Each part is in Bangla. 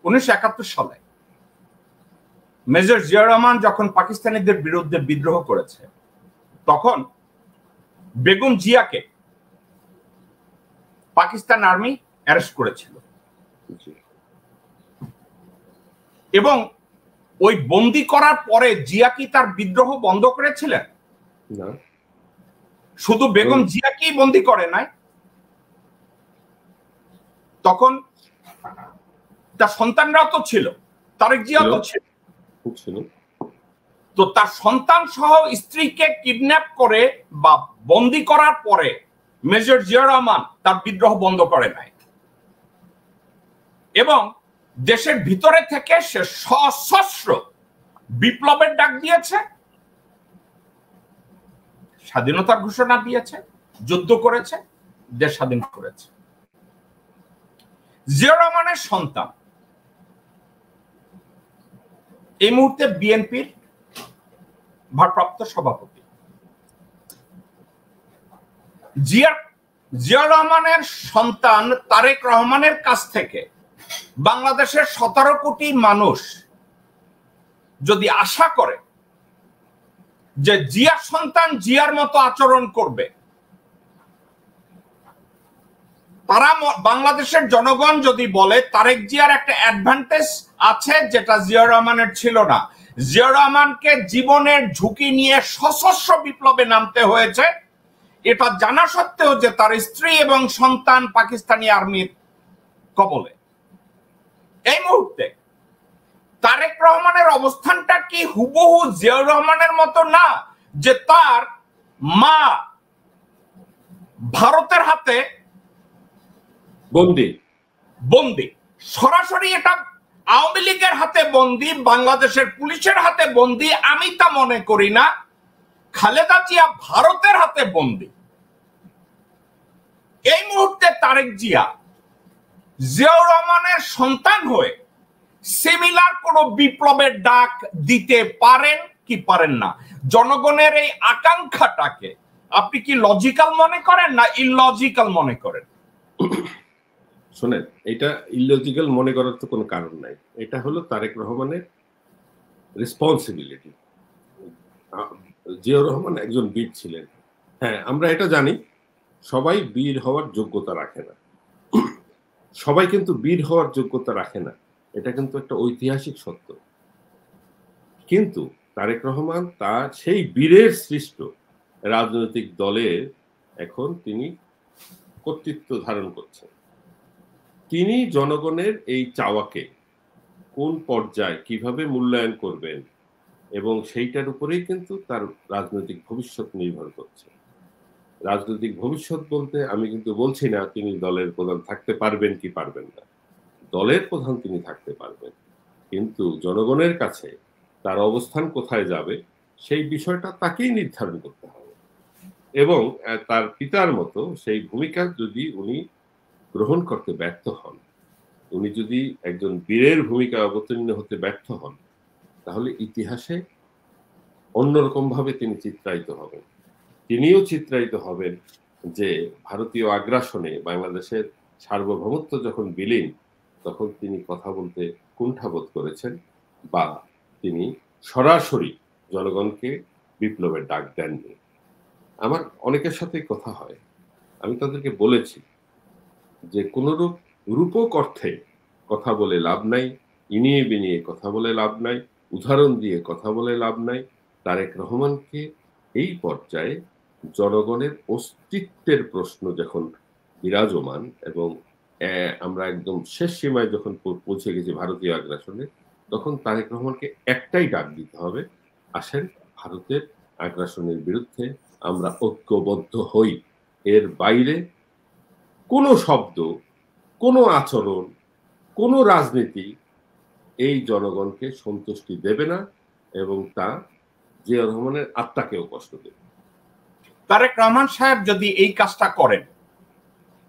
1971 সালে মেজর জিয়াউর রহমান যখন পাকিস্তানিদের বিরুদ্ধে বিদ্রোহ করেছে, তখন বেগম জিয়াকে পাকিস্তান আর্মি অ্যারেস্ট করেছিল এবং ওই বন্দি করার পরে জিয়া কি তার বিদ্রোহ বন্ধ করেছিলেন? না, শুধু বেগম জিয়াকেই বন্দি করে নাই, তখন তার সন্তানরাও তো ছিল, তারেক জিয়া তো ছিল। তো তার সন্তান সহ স্ত্রীকে কিডন্যাপ করে বা বন্দি করার পরে মেজর জিয়াউর রহমান তার বিদ্রোহ বন্ধ করে নাই এবং দেশের ভিতরে থেকে সে সশস্ত্র বিপ্লবের ডাক দিয়েছে, স্বাধীনতার ঘোষণা দিয়েছে, যুদ্ধ করেছে, দেশ স্বাধীন করেছে। জিয়াউর রহমানের সন্তান এই মুহূর্তে বিএনপির ভারপ্রাপ্ত সভাপতি। জিয়াউর রহমানের সন্তান তারেক রহমানের কাছ থেকে বাংলাদেশের 17 কোটি মানুষ যদি আশা করে যে জিয়ার সন্তান জিয়ার মতো আচরণ করবে, তারা বাংলাদেশের জনগণ যদি বলে তারেক জিয়ার একটা অ্যাডভান্টেজ আছে যেটা জিয়াউর রহমানের ছিল না, জিয়াউর রহমানকে জীবনের ঝুঁকি নিয়ে সশস্ত্র বিপ্লবে নামতে হয়েছে, এটা জানা সত্ত্বেও যে তার স্ত্রী এবং সন্তান পাকিস্তানি আর্মির কবলে, এই মুহূর্তে তারেক রহমানের অবস্থানটা কি হুবহু জিয়াউর রহমানের মতো না, যে তার মা ভারতের হাতে বন্দি, সরাসরি এটা আওয়ামী লীগের হাতে বন্দি, বাংলাদেশের পুলিশের হাতে বন্দি আমি তা মনে করি না, খালেদা জিয়া ভারতের হাতে বন্দি। এই মুহূর্তে তারেক জিয়া জিয়াউর রহমানের সন্তান হয়ে সিমিলার কোন বিপ্লবের ডাক দিতে পারেন কি পারেন না? জনগণের এই আকাঙ্ক্ষাটাকে আপনি কি লজিক্যাল মনে করেন না ইললজিক্যাল মনে করেন? শোনেন, এটা ইললজিক্যাল মনে করার তো কোনো কারণ নাই। এটা হলো তারেক রহমানের রেসপন্সিবিলিটি। জিয়াউর রহমান একজন বীর ছিলেন, হ্যাঁ আমরা এটা জানি। সবাই বীর হওয়ার যোগ্যতা রাখে না, সবাই কিন্তু বীর হওয়ার যোগ্যতা রাখে না, এটা কিন্তু একটা ঐতিহাসিক সত্য। কিন্তু তারেক রহমান তার সেই বীরের সৃষ্ট রাজনৈতিক দলে এখন তিনি কর্তৃত্ব ধারণ করছেন। তিনি জনগণের এই চাওয়াকে কোন পর্যায়ে কিভাবে মূল্যায়ন করবেন এবং সেইটার উপরেই কিন্তু তার রাজনৈতিক ভবিষ্যৎ নির্ভর করছে। রাজনৈতিক ভবিষ্যৎ বলতে আমি কিন্তু বলছি না তিনি দলের প্রধান থাকতে পারবেন কি পারবেন না, দলের প্রধান তিনি থাকতে পারবেন, কিন্তু জনগণের কাছে তার অবস্থান কোথায় যাবে সেই বিষয়টা তাকেই নির্ধারণ করতে হবে। এবং তার পিতার মতো সেই ভূমিকা যদি উনি গ্রহণ করতে ব্যর্থ হন, উনি যদি একজন বীরের ভূমিকা অবতীর্ণ হতে ব্যর্থ হন, তাহলে ইতিহাসে অন্যরকম ভাবে তিনি চিত্রায়িত হবেন। তিনিও চিত্রায়িত হবেন যে ভারতীয় আগ্রাসনে বাংলাদেশের সার্বভৌমত্ব যখন বিলীন, তখন তিনি কথা বলতে কুণ্ঠাবোধ করেছেন বা তিনি সরাসরি জনগণকে বিপ্লবের ডাক দেননি। আমার অনেকের সাথেই কথা হয়, আমি তাদেরকে বলেছি যে কোনরূপ রূপক অর্থে কথা বলে লাভ নাই, ইনিয়ে বিনিয়ে কথা বলে লাভ নাই, উদাহরণ দিয়ে কথা বলে লাভ নাই। তারেক রহমানকে এই পর্যায়ে জনগণের অস্তিত্বের প্রশ্ন যখন বিরাজমান এবং আমরা একদম শেষ সীমায় যখন পৌঁছে গেছি ভারতীয় আগ্রাসনে, তখন তারেক রহমানকে একটাই ডাক দিতে হবে, আসেন ভারতের আগ্রাসনের বিরুদ্ধে আমরা ঐক্যবদ্ধ হই। এর বাইরে কোনো শব্দ, কোনো আচরণ, কোনো রাজনীতি এই জনগণকে সন্তুষ্টি দেবে না এবং তা জিয়াউর রহমানের আত্মাকেও কষ্ট দেবে। তারেক রহমান সাহেব যদি এই কাজটা করেন,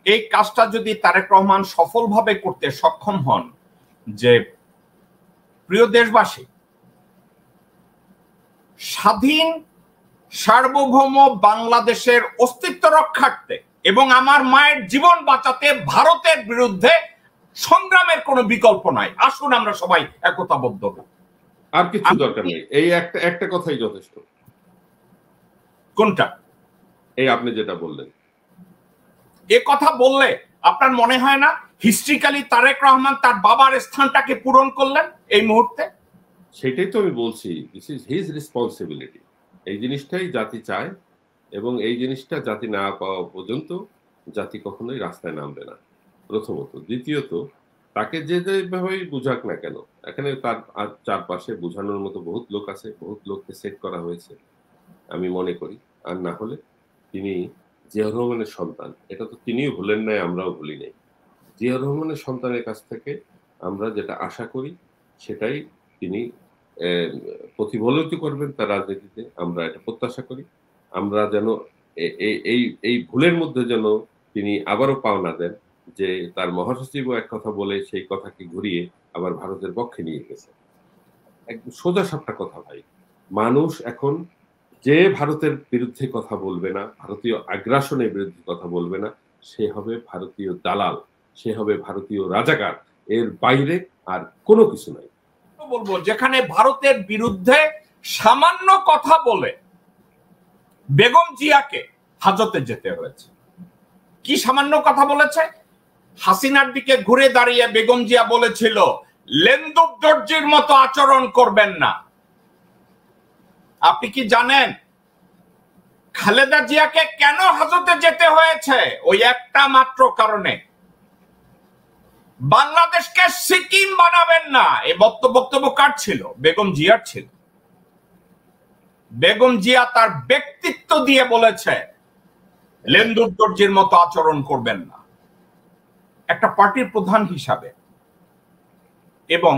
এই কাজটা যদি তারেক রহমান সফলভাবে করতে সক্ষম হন, যে প্রিয় দেশবাসী, স্বাধীন সার্বভৌম বাংলাদেশের অস্তিত্ব রক্ষার্থে এবং আমার মায়ের জীবন বাঁচাতে ভারতের বিরুদ্ধে সংগ্রামের কোনো বিকল্প নাই। আসুন আমরা সবাই একতাবদ্ধ হই। আর কিছু দরকার নেই, এই একটা কথাই যথেষ্ট। কোনটা? এই আপনি যেটা বললেন। এ কথা বললে আপনার মনে হয় না হিস্ট্রিক্যালি তারেক রহমান তার বাবার স্থানটাকে পূরণ করলেন এই মুহূর্তে? সেটাই তো আমি বলছি, দিস ইজ হিজ রেসপন্সিবিলিটি। এই জিনিসটাই জাতি চায়, এবং এই জিনিসটা জাতি না পাওয়া পর্যন্ত জাতি কখনোই রাস্তায় নামবে না, প্রথমত। দ্বিতীয়ত, তাকে যেভাবেই বুঝাক না কেন, এখানে তার চারপাশে বোঝানোর মতো বহুত লোক আছে, বহুত লোককে সেট করা হয়েছে আমি মনে করি। আর না হলে তিনি জিয়াউর রহমানের সন্তান, এটা তো তিনিও ভুলেন নাই, আমরাও ভুলি নাই। জিয়াউর রহমানের সন্তানের কাছ থেকে আমরা যেটা আশা করি সেটাই তিনি প্রতিফলিত করবেন তার রাজনীতিতে, আমরা এটা প্রত্যাশা করি। আমরা যেন এই ভুলের মধ্যে যেন তিনি আবারও পাওনা দেন যে তার মহাসচিবও এক কথা বলে সেই কথাকে ঘুরিয়ে আবার ভারতের পক্ষে নিয়ে গেছে। একদম সোজা সাপটা কথা ভাই, মানুষ এখন যে ভারতের বিরুদ্ধে কথা বলবে না, ভারতীয় আগ্রাসনের বিরুদ্ধে কথা বলবে না, সে হবে ভারতীয় দালাল, সে হবে ভারতীয় রাজাকার, এর বাইরে আর কোনো কিছু নাই। বলবো যেখানে ভারতের বিরুদ্ধে সামান্য কথা বলে বেগম জিয়াকে হাজতে যেতে হয়েছে। কি সামান্য কথা বলেছে? হাসিনার দিকে ঘুরে দাঁড়িয়ে বেগম জিয়া বলেছিল লেন্দুক দর্জির মতো আচরণ করবেন না। আপনি কি জানেন খালেদা জিয়াকে কেন হাজতে যেতে হয়েছে? ওই একটা মাত্র কারণে, বাংলাদেশকে সিকিম বানাবেন না। এই বক্তব্য কার ছিল? বেগম জিয়ার ছিল। বেগম জিয়া তার ব্যক্তিত্ব দিয়ে বলেছে লেন্দুর দর্জির মতো আচরণ করবেন না। একটা পার্টির প্রধান হিসাবে এবং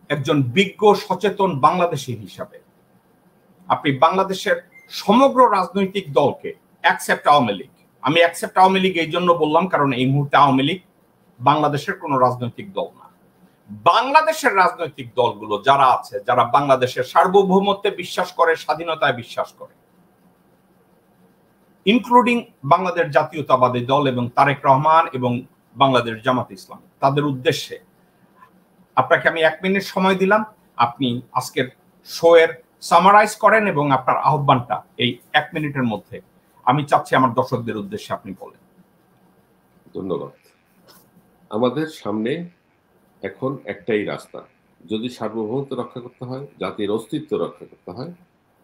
একজন বিজ্ঞ সচেতন বাংলাদেশী হিসাবে আপনি বাংলাদেশের সমগ্র রাজনৈতিক দলকে অ্যাকসেপ্ট আওয়ামী লীগ, আমি অ্যাকসেপ্ট আওয়ামী লীগ এই জন্য বললাম কারণ এই মুহূর্তে আওয়ামী লীগ বাংলাদেশের কোন রাজনৈতিক দল না। বাংলাদেশের রাজনৈতিক দলগুলো যারা আছে, যারা বাংলাদেশের সার্বভৌমত্বে বিশ্বাস করে, স্বাধীনতায় বিশ্বাস করে, ইনক্লুডিং বাংলাদেশ জাতীয়তাবাদী দল এবং তারেক রহমান এবং বাংলাদেশ জামাত ইসলাম, তাদের উদ্দেশ্যে আপনাকে আমি 1 মিনিট সময় দিলাম। আপনি আজকের শো এর সামারাইজ করেন এবং আপনার আহ্বানটা এই 1 মিনিটের মধ্যে আমি চাচ্ছি আমার দর্শকদের উদ্দেশ্যে আপনি বলেন। ধন্যবাদ। আমাদের সামনে এখন একটাই রাস্তা, যদি সার্বভৌমত্ব রক্ষা করতে হয়, জাতির অস্তিত্ব রক্ষা করতে হয়,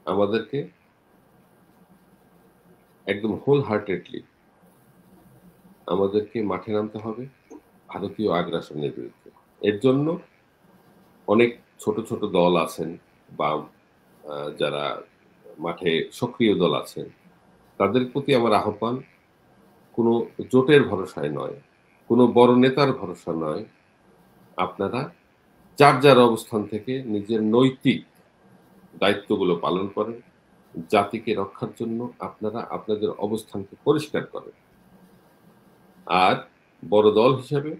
আমাদেরকে একদম হোল হার্টেডলি আমাদেরকে মাঠে নামতে হবে ভারতীয় আগ্রাসনের বিরুদ্ধে। এর জন্য অনেক ছোট ছোট দল আছেন বা যারা মাঠে সক্রিয় দল আছেন, তাদের প্রতি আমার আহ্বান, কোনো জোটের ভরসায় নয়, কোনো বড় নেতার ভরসা নয়, আপনারা যার যার অবস্থান থেকে নিজের নৈতিক দায়িত্বগুলো পালন করেন, জাতিকে রক্ষার জন্য আপনারা আপনাদের অবস্থানকে পরিষ্কার করেন। আর বড় দল হিসেবে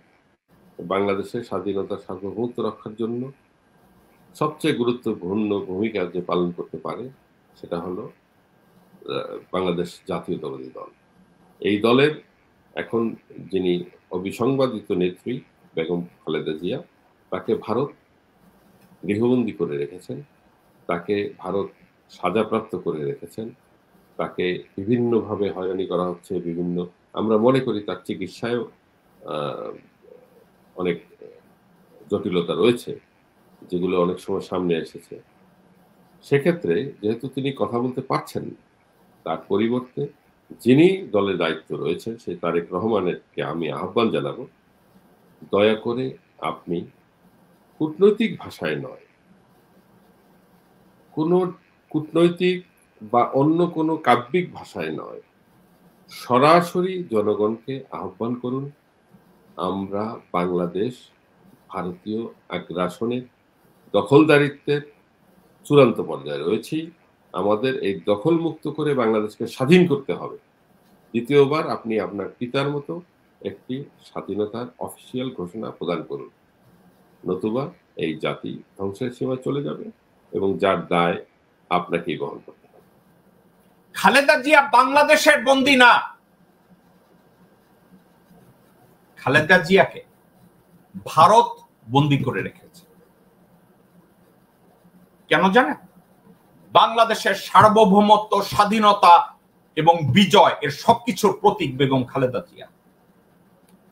বাংলাদেশের স্বাধীনতা সার্বভৌমত্ব রক্ষার জন্য সবচেয়ে গুরুত্বপূর্ণ ভূমিকা যে পালন করতে পারে সেটা হলো বাংলাদেশ জাতীয়তাবাদী দল। এই দলের এখন যিনি অবিসংবাদিত নেত্রী বেগম খালেদা জিয়া, তাকে ভারত গৃহবন্দী করে রেখেছেন, তাকে ভারত সাজাপ্রাপ্ত করে রেখেছেন, তাকে বিভিন্নভাবে হয়রানি করা হচ্ছে, আমরা মনে করি তার চিকিৎসায়ও অনেক জটিলতা রয়েছে যেগুলো অনেক সময় সামনে এসেছে। সেক্ষেত্রে যেহেতু তিনি কথা বলতে পারছেন, তার পরিবর্তে যিনি দলের দায়িত্ব রয়েছেন সেই তারেক রহমানকে আমি আহ্বান জানাবো, দয়া করে আপনি কূটনৈতিক ভাষায় নয়, কোনো কূটনৈতিক বা অন্য কোনো কাব্যিক ভাষায় নয়, সরাসরি জনগণকে আহ্বান করুন, আমরা বাংলাদেশ ভারতীয় আগ্রাসনের দখলদারিত্বের চূড়ান্ত পর্যায়ে রয়েছি, আমাদের এই দখল মুক্ত করে বাংলাদেশকে স্বাধীন করতে হবে। দ্বিতীয়বার আপনি আপনার পিতার মতো একটি স্বাধীনতার অফিসিয়াল ঘোষণা প্রদান করুন, নতুবা এই জাতি ধ্বংসের সীমায় চলে যাবে এবং যার দায় আপনাকেই বহন করতে হবে। খালেদা জিয়া বাংলাদেশের বন্দী না। খালেদা জিয়াকে ভারত বন্দী করে রেখেছে। কেন জানেন? বাংলাদেশের সার্বভৌমত্ব, স্বাধীনতা এবং বিজয় এর সবকিছুর প্রতীক বেগম খালেদা জিয়া।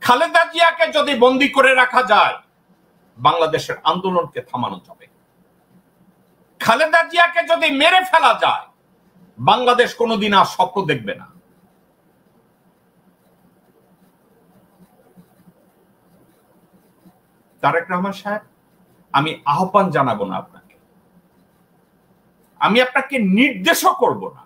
খালেদা জিয়াকে যদি বন্দী করে রাখা যায়, বাংলাদেশের আন্দোলনকে থামানো যাবে। খালেদা জিয়াকে যদি মেরে ফেলা যায়, বাংলাদেশ কোনোদিন আর স্বপ্ন দেখবে না। তারেক রহমান সাহেব, আমি আহ্বান জানাবো না আপনাকে, আমি আপনাকে নির্দেশও করব না।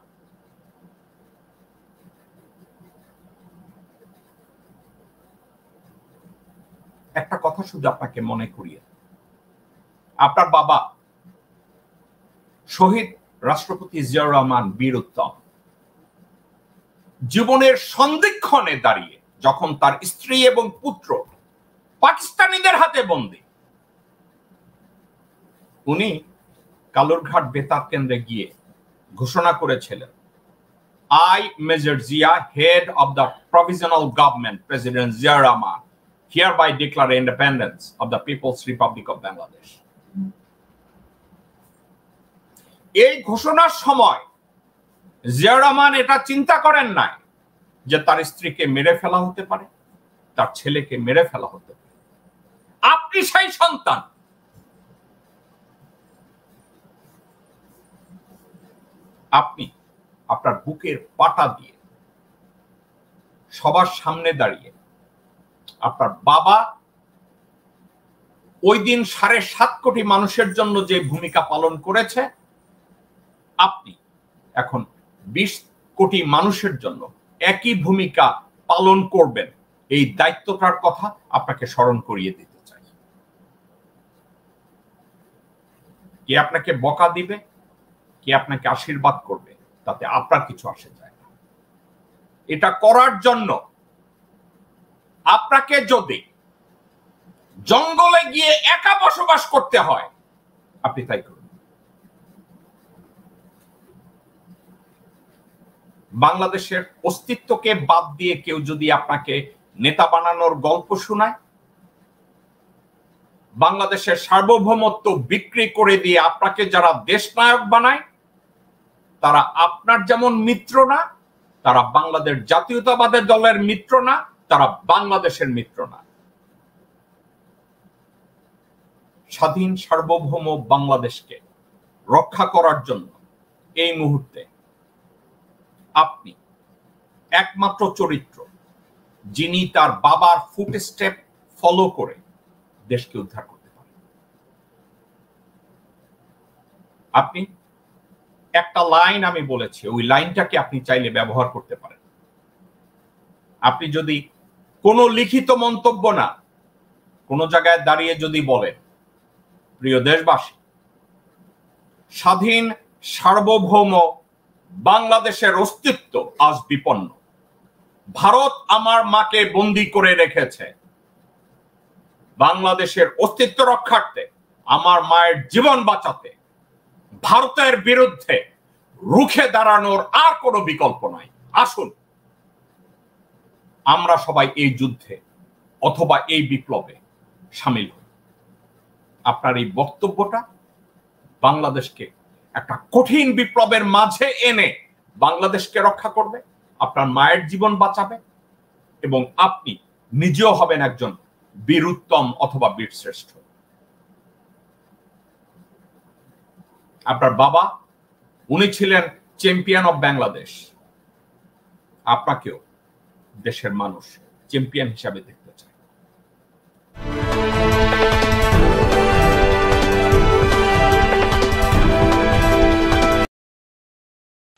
একটা কথা শুধু আপনাকে মনে করিয়ে, আপনার বাবা শহীদ রাষ্ট্রপতি জিয়াউর রহমান বীর উত্তম জীবনের সন্ধিক্ষণে দাঁড়িয়ে যখন তার স্ত্রী এবং পুত্র পাকিস্তানিদের হাতে বন্দী, উনি কালুরঘাট বেতার কেন্দ্রে গিয়ে ঘোষণা করেছিলেন, I, Major Zia, head of the Provisional Government, President Zia Rahman, hereby declare independence of the People's Republic of Bangladesh. এই ঘোষণার সময় জিয়া রহমান এটা চিন্তা করেন নাই যে তার স্ত্রীকে মেরে ফেলা হতে পারে, তার ছেলেকে মেরে ফেলা হতে পারে। আপনি সেই সন্তান, আপনি আপনার বুকের পাটা দিয়ে সবার সামনে দাঁড়িয়ে আপনার বাবা ওই দিন 7.5 কোটি মানুষের জন্য যে ভূমিকা পালন করেছে, আপনি এখন 20 কোটি মানুষের জন্য একই ভূমিকা পালন করবেন। এই দায়িত্বটার কথা আপনাকে স্মরণ করিয়ে দিতে চাই। কে আপনাকে বকা দিবে, কে আপনাকে আশীর্বাদ করবে, তাতে আপনার কিছু আসে যায় না। এটা করার জন্য আপনাকে যদি জঙ্গলে গিয়ে একা বসবাস করতে হয়, আপনি তাই করুন। বাংলাদেশের অস্তিত্বকে বাদ দিয়ে কেউ যদি আপনাকে নেতা বানানোর গল্প শোনায়, বাংলাদেশের সার্বভৌমত্ব বিক্রি করে দিয়ে আপনাকে যারা দেশনায়ক বানায়, তারা আপনার যেমন মিত্র না, তারা বাংলাদেশ জাতীয়তাবাদের দলের মিত্র না, তারা বাংলাদেশের মিত্র না। স্বাধীন সার্বভৌম বাংলাদেশকে রক্ষা করার জন্য এই মুহূর্তে আপনি একমাত্র চরিত্র, যিনি তার বাবার ফুটস্টেপ ফলো করে দেশকে উদ্ধার করতে পারেন। আপনি একটা লাইন আমি বলেছি, ওই লাইনটাকে আপনি চাইলে ব্যবহার করতে পারেন। আপনি যদি কোনো লিখিত মন্তব্য না, কোনো জায়গায় দাঁড়িয়ে যদি বলেন, প্রিয় দেশবাসী, স্বাধীন সার্বভৌম বাংলাদেশের অস্তিত্ব আজ বিপন্ন। ভারত আমার মাকে বন্দী করে রেখেছে। বাংলাদেশের অস্তিত্ব রক্ষার্থে, আমার মায়ের জীবন বাঁচাতে ভারতের বিরুদ্ধে রুখে দাঁড়ানোর আর কোনো বিকল্প নাই। আসুন আমরা সবাই এই যুদ্ধে অথবা এই বিপ্লবে সামিল হই। আপনার এই বক্তব্যটা বাংলাদেশকে একটা কঠিন বিপ্লবের মাঝে এনে বাংলাদেশকে রক্ষা করবে, আপনার মায়ের জীবন বাঁচাবে, এবং আপনি নিজেও হবেন একজন বীর উত্তম অথবা বীর শ্রেষ্ঠ। আপনার বাবা, উনি ছিলেন চ্যাম্পিয়ন অফ বাংলাদেশ। আপনাকেও দেশের মানুষ চ্যাম্পিয়ন হিসাবে দেখতে